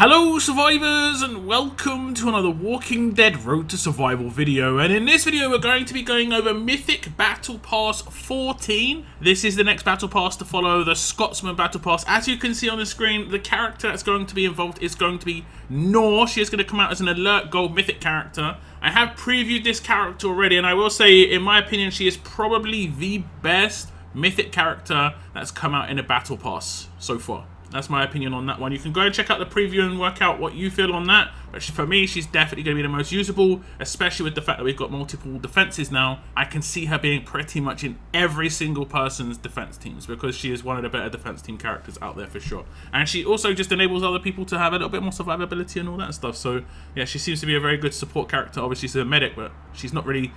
Hello survivors and welcome to another Walking Dead Road to Survival video, and in this video we're going to be going over Mythic Battle Pass 14. This is the next Battle Pass to follow the Scotsman Battle Pass. As you can see on the screen, the character that's going to be involved is going to be Noor. She is going to come out as an alert gold mythic character. I have previewed this character already, and I will say, in my opinion, she is probably the best mythic character that's come out in a Battle Pass so far. That's my opinion on that one. You can go and check out the preview and work out what you feel on that. But for me, she's definitely going to be the most usable, especially with the fact that we've got multiple defenses now. I can see her being pretty much in every single person's defense teams because she is one of the better defense team characters out there for sure. And she also just enables other people to have a little bit more survivability and all that stuff. So yeah, she seems to be a very good support character. Obviously, she's a medic, but she's not really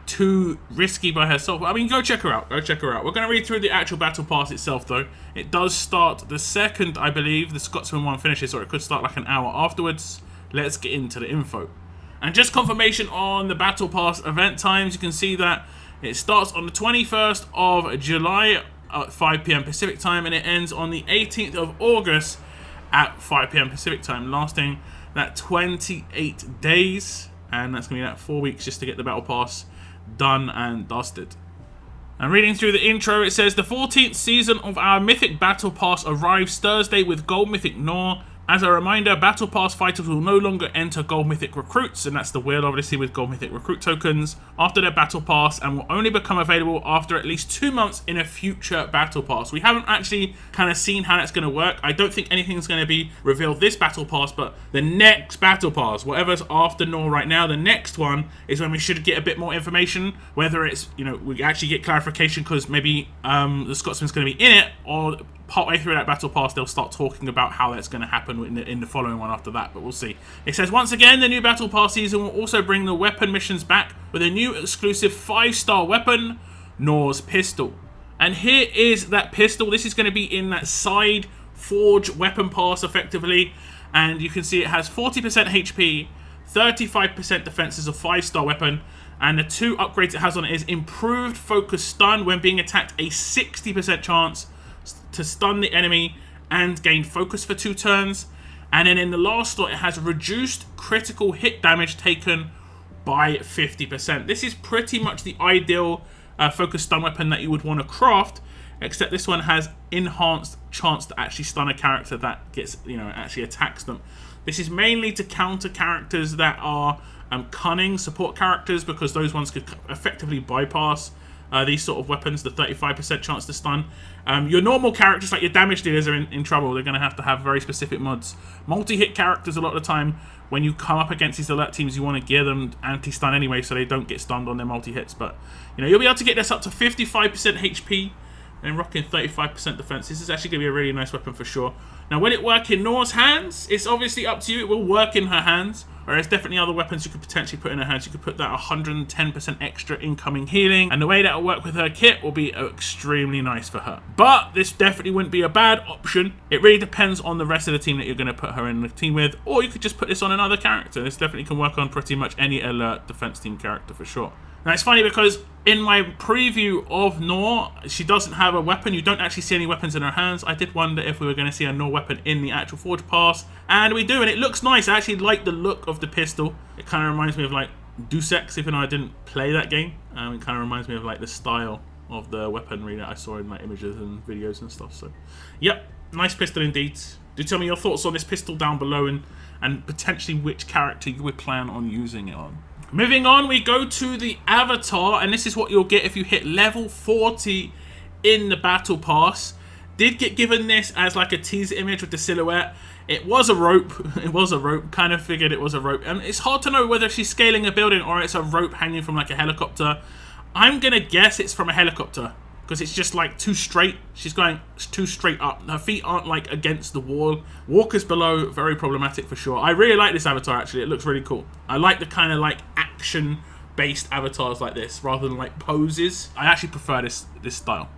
too risky by herself. I mean, go check her out. Go check her out. We're going to read through the actual battle pass itself, though. It does start the second, I believe, the Scotsman one finishes, or it could start like an hour afterwards. Let's get into the info. And just confirmation on the Battle Pass event times, you can see that it starts on the 21st of July at 5 PM Pacific time, and it ends on the 18th of August at 5 PM Pacific time, lasting that 28 days. And that's going to be that 4 weeks just to get the Battle Pass done and dusted. And reading through the intro, it says, the 14th season of our Mythic Battle Pass arrives Thursday with Gold Mythic Noor. As a reminder, Battle Pass fighters will no longer enter Gold Mythic Recruits, and that's the wheel obviously with Gold Mythic Recruit tokens, after their Battle Pass, and will only become available after at least 2 months in a future Battle Pass. We haven't actually kind of seen how that's going to work. I don't think anything's going to be revealed this Battle Pass, but the next Battle Pass, whatever's after Noor right now, the next one is when we should get a bit more information, whether it's, you know, we actually get clarification because maybe the Scotsman's going to be in it, or partway through that Battle Pass, they'll start talking about how that's going to happen in the following one after that, but we'll see. It says, once again, the new Battle Pass season will also bring the weapon missions back with a new exclusive 5-star weapon, Noor's pistol. And here is that pistol. This is going to be in that side forge weapon pass, effectively. And you can see it has 40% HP, 35% defense as a 5-star weapon. And the 2 upgrades it has on it is improved focus stun when being attacked, a 60% chance to stun the enemy and gain focus for 2 turns. And then in the last slot, it has reduced critical hit damage taken by 50%. This is pretty much the ideal focus stun weapon that you would want to craft, except this one has enhanced chance to actually stun a character that gets, you know, actually attacks them. This is mainly to counter characters that are cunning support characters, because those ones could effectively bypass these sort of weapons, the 35% chance to stun. Your normal characters, like your damage dealers, are in trouble. They're going to have very specific mods. Multi-hit characters, a lot of the time, when you come up against these alert teams, you want to gear them anti-stun anyway, so they don't get stunned on their multi-hits. But, you know, you'll be able to get this up to 55% HP and rocking 35% defense. This is actually going to be a really nice weapon for sure. Now, will it work in Noor's hands? It's obviously up to you. It will work in her hands. Whereas definitely other weapons you could potentially put in her hands. You could put that 110% extra incoming healing. And the way that will work with her kit will be extremely nice for her. But this definitely wouldn't be a bad option. It really depends on the rest of the team that you're going to put her in the team with. Or you could just put this on another character. This definitely can work on pretty much any alert defense team character for sure. Now, it's funny because in my preview of Noor, she doesn't have a weapon. You don't actually see any weapons in her hands. I did wonder if we were going to see a Noor weapon in the actual Forge Pass. And we do, and it looks nice. I actually like the look of the pistol. It kind of reminds me of, like, Deus Ex, even though I didn't play that game. It kind of reminds me of, like, the style of the weaponry that I saw in, like, images and videos and stuff. So, yep, nice pistol indeed. Do tell me your thoughts on this pistol down below, and potentially which character you would plan on using it on. Moving on, we go to the avatar, and this is what you'll get if you hit level 40 in the Battle Pass. Did get given this as like a teaser image with the silhouette. It was a rope. It was a rope. Kind of figured it was a rope. And it's hard to know whether she's scaling a building or it's a rope hanging from like a helicopter. I'm going to guess it's from a helicopter, because it's just like too straight. She's going too straight up. Her feet aren't like against the wall. Walkers below, very problematic for sure. I really like this avatar actually. It looks really cool. I like the kind of like action based avatars like this rather than like poses. I actually prefer this style.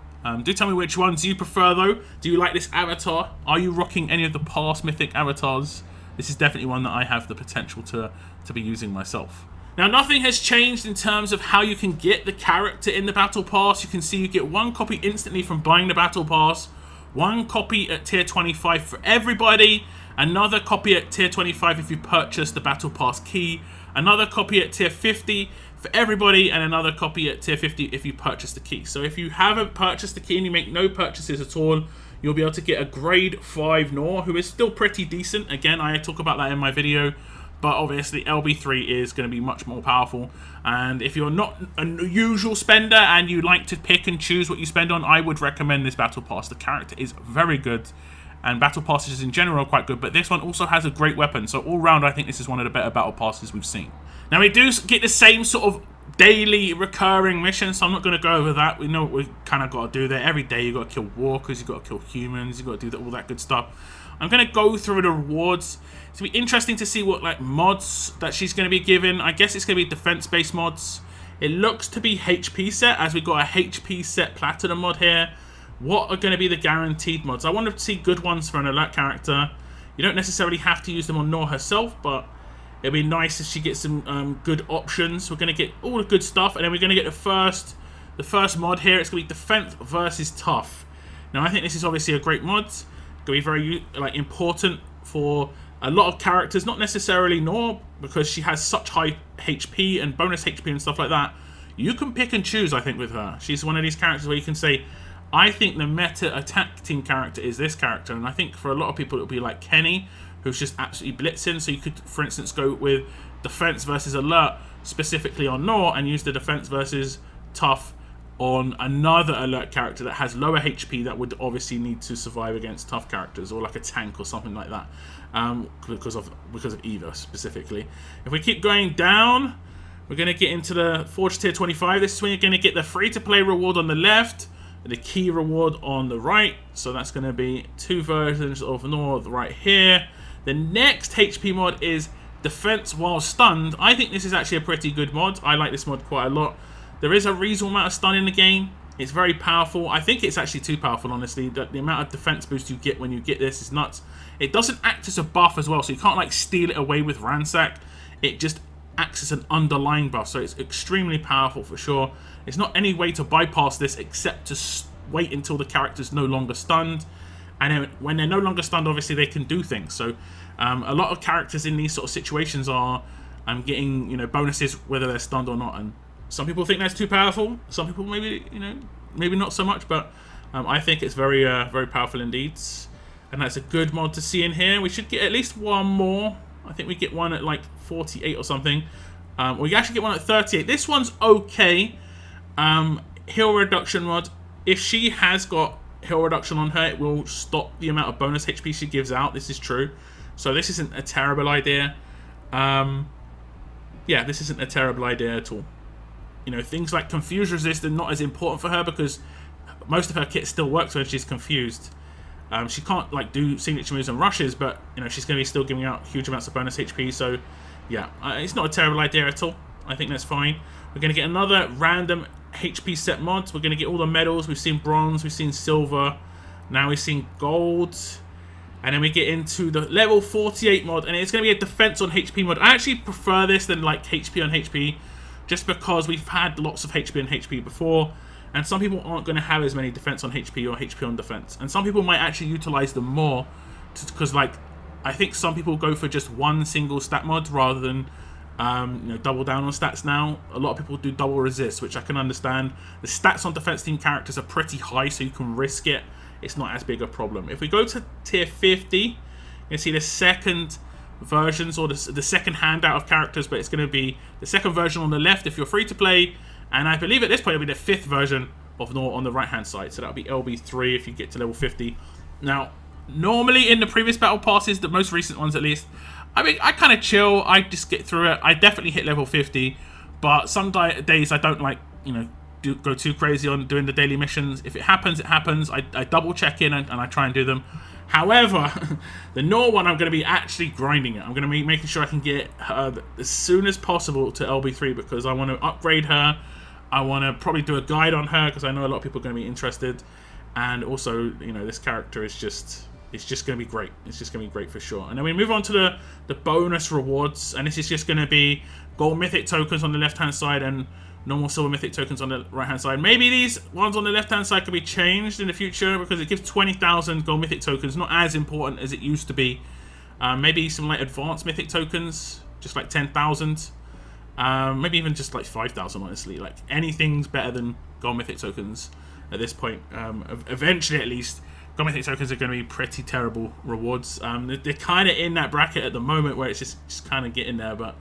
Do tell me which ones you prefer though. Do you like this avatar? Are you rocking any of the past mythic avatars? This is definitely one that I have the potential to be using myself. Now, nothing has changed in terms of how you can get the character in the Battle Pass. You can see you get 1 copy instantly from buying the Battle Pass, 1 copy at tier 25 for everybody, another copy at tier 25 if you purchase the Battle Pass key, another copy at tier 50 for everybody, and another copy at tier 50 if you purchase the key. So if you haven't purchased the key and you make no purchases at all, you'll be able to get a grade 5 Noor, who is still pretty decent. Again, I talk about that in my video, but obviously LB3 is going to be much more powerful. And if you're not a usual spender and you like to pick and choose what you spend on, I would recommend this Battle Pass. The character is very good, and Battle Passes in general are quite good, but this one also has a great weapon. So all round, I think this is one of the better Battle Passes we've seen. Now, we do get the same sort of daily recurring missions, so I'm not going to go over that. We know what we kind of got to do there. Every day you've got to kill walkers, you've got to kill humans, you've got to do all that good stuff. I'm going to go through the rewards. It's going to be interesting to see what like mods that she's going to be given. I guess it's going to be defense-based mods. It looks to be HP set, as we got a HP set platinum mod here. What are going to be the guaranteed mods? I want to see good ones for an alert character. You don't necessarily have to use them on Noor herself, but it'd be nice if she gets some good options. We're going to get all the good stuff, and then we're going to get the first mod here. It's going to be defense versus tough. Now, I think this is obviously a great mod. It's going to be very important for a lot of characters, not necessarily Noor, because she has such high HP and bonus HP and stuff like that. You can pick and choose, I think, with her. She's one of these characters where you can say, I think the meta attack team character is this character, and I think for a lot of people it'll be like Kenny, who's just absolutely blitzing. So you could, for instance, go with defense versus alert specifically on Noor and use the defense versus tough on another alert character that has lower HP that would obviously need to survive against tough characters, or like a tank or something like that, because of Eva specifically. If we keep going down, we're going to get into the Forge tier 25. This is when you're going to get the free-to-play reward on the left, the key reward on the right. So that's going to be 2 versions of Noor right here. The next HP mod is defense while stunned. I think this is actually a pretty good mod. I like this mod quite a lot. There is a reasonable amount of stun in the game. It's very powerful. I think it's actually too powerful, honestly. The amount of defense boost you get when you get this is nuts. It doesn't act as a buff as well, so you can't like steal it away with Ransack. It just acts as an underlying buff, so it's extremely powerful for sure. There's not any way to bypass this except to wait until the character's no longer stunned. And then when they're no longer stunned, obviously they can do things. So a lot of characters in these sort of situations are getting, you know, bonuses whether they're stunned or not. And some people think that's too powerful. Some people maybe, you know, maybe not so much. But I think it's very, very powerful indeed. And that's a good mod to see in here. We should get at least one more. I think we get one at like 48 or something. We actually get one at 38. This one's okay. Heal reduction mod. If she has got heal reduction on her, it will stop the amount of bonus HP she gives out. This is true. So this isn't a terrible idea. Yeah, this isn't a terrible idea at all. You know, things like confuse resist are not as important for her because most of her kit still works when she's confused. She can't like do signature moves and rushes, but you know she's going to be still giving out huge amounts of bonus HP. So yeah, it's not a terrible idea at all. I think that's fine. We're going to get another random HP set mods. We're going to get all the medals. We've seen bronze, we've seen silver, now we've seen gold, and then we get into the level 48 mod, and it's going to be a defense on HP mod. I actually prefer this than like HP on HP, just because we've had lots of HP on HP before, and some people aren't going to have as many defense on HP or HP on defense, and some people might actually utilize them more, because like I think some people go for just one single stat mod rather than you know, double down on stats now. A lot of people do double resist, which I can understand. The stats on defense team characters are pretty high, so you can risk it. It's not as big a problem. If we go to tier 50, you can see the second versions, or the second handout of characters, but it's going to be the second version on the left if you're free to play, and I believe at this point it'll be the 5th version of Noor on the right hand side, so that'll be LB3 if you get to level 50. Now, normally in the previous battle passes, the most recent ones at least, I mean, I kind of chill. I just get through it. I definitely hit level 50, but some days I don't like, you know, go too crazy on doing the daily missions. If it happens, it happens. I double check in and I try and do them. However, the Noor one, I'm going to be actually grinding it. I'm going to be making sure I can get her as soon as possible to LB3 because I want to upgrade her. I want to probably do a guide on her because I know a lot of people are going to be interested. And also, you know, this character is just... it's just going to be great. It's just going to be great for sure. And then we move on to the bonus rewards. And this is just going to be gold mythic tokens on the left-hand side and normal silver mythic tokens on the right-hand side. Maybe these ones on the left-hand side could be changed in the future because it gives 20,000 gold mythic tokens. Not as important as it used to be. Maybe some like advanced mythic tokens, just like 10,000. Maybe even just like 5,000, honestly. Like, anything's better than gold mythic tokens at this point. Eventually, at least, gold mythic tokens are going to be pretty terrible rewards. They're kind of in that bracket at the moment where it's just kind of getting there. But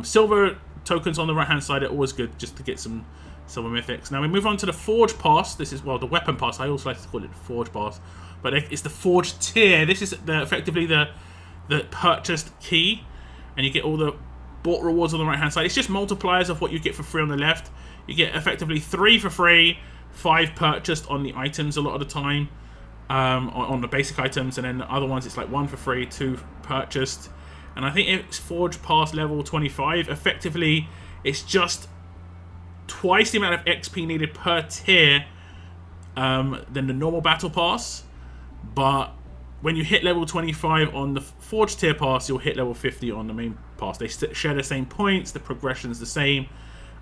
silver tokens on the right hand side are always good, just to get some silver mythics. Now we move on to the Forge Pass. This is, well, the Weapon Pass. I also like to call it the Forge Pass, but it's the Forge tier. This is effectively the purchased key, and you get all the bought rewards on the right hand side. It's just multipliers of what you get for free on the left. You get effectively 3 for free, 5 purchased on the items a lot of the time, on the basic items, and then the other ones it's like 1 for free, 2 purchased. And I think it's Forge Pass level 25. Effectively, it's just twice the amount of XP needed per tier than the normal Battle Pass, but when you hit level 25 on the Forge tier pass, you'll hit level 50 on the main pass. They share the same points, the progression's the same.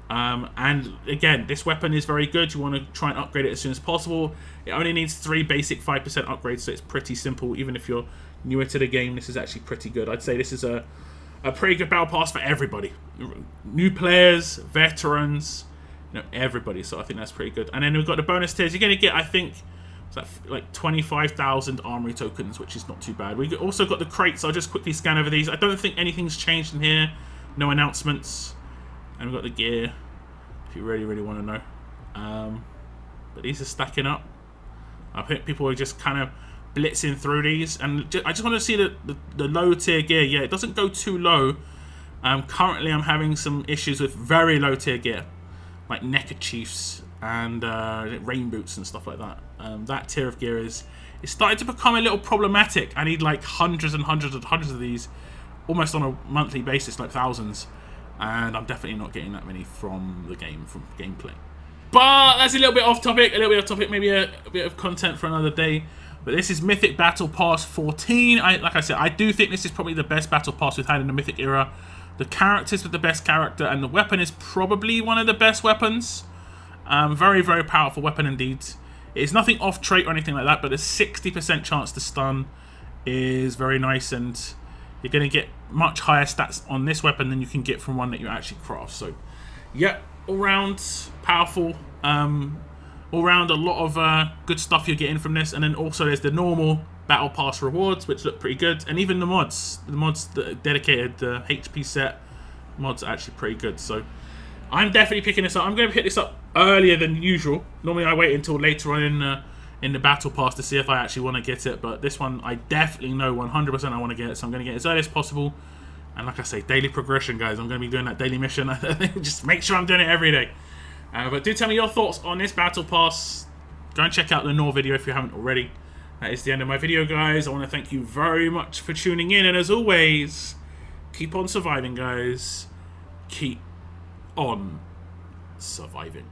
And again, this weapon is very good. You want to try and upgrade it as soon as possible. It only needs 3 basic 5% upgrades, so it's pretty simple. Even if you're newer to the game, this is actually pretty good. I'd say this is a pretty good battle pass for everybody. New players, veterans, everybody. So I think that's pretty good. And then we've got the bonus tiers. You're going to get, I think, like 25,000 armory tokens, which is not too bad. We also got the crates. I'll just quickly scan over these. I don't think anything's changed in here. No announcements. And we've got the gear, if you really want to know. But these are stacking up. I think people are just kind of blitzing through these. And I just want to see the low tier gear. Yeah, it doesn't go too low. Currently, I'm having some issues with very low tier gear, like neckerchiefs and rain boots and stuff like that. That tier of gear is starting to become a little problematic. I need like hundreds and hundreds and hundreds of these almost on a monthly basis, like thousands, and I'm definitely not getting that many from the game, from gameplay. But that's a little bit off topic, maybe a bit of content for another day. But this is Mythic Battle Pass 14. Like I said, I do think this is probably the best Battle Pass we've had in the Mythic era. The characters with the best character, and the weapon is probably one of the best weapons. Very powerful weapon indeed. It's nothing off trait or anything like that, but a 60% chance to stun is very nice, and you're going to get much higher stats on this weapon than you can get from one that you actually craft. So, yeah, all round powerful. All round a lot of good stuff you're getting from this, and then also there's the normal Battle Pass rewards, which look pretty good, and even the mods that are dedicated, the HP set mods are actually pretty good. So I'm definitely picking this up. I'm going to pick this up earlier than usual. Normally I wait until later on in the Battle Pass to see if I actually want to get it, but this one I definitely know 100% I want to get it, so I'm going to get it as early as possible. And like I say, daily progression, guys. I'm going to be doing that daily mission. Just make sure I'm doing it every day. But do tell me your thoughts on this Battle Pass. Go and check out the Noor video if you haven't already. That is the end of my video, guys. I want to thank you very much for tuning in, and as always, keep on surviving, guys. Keep on surviving.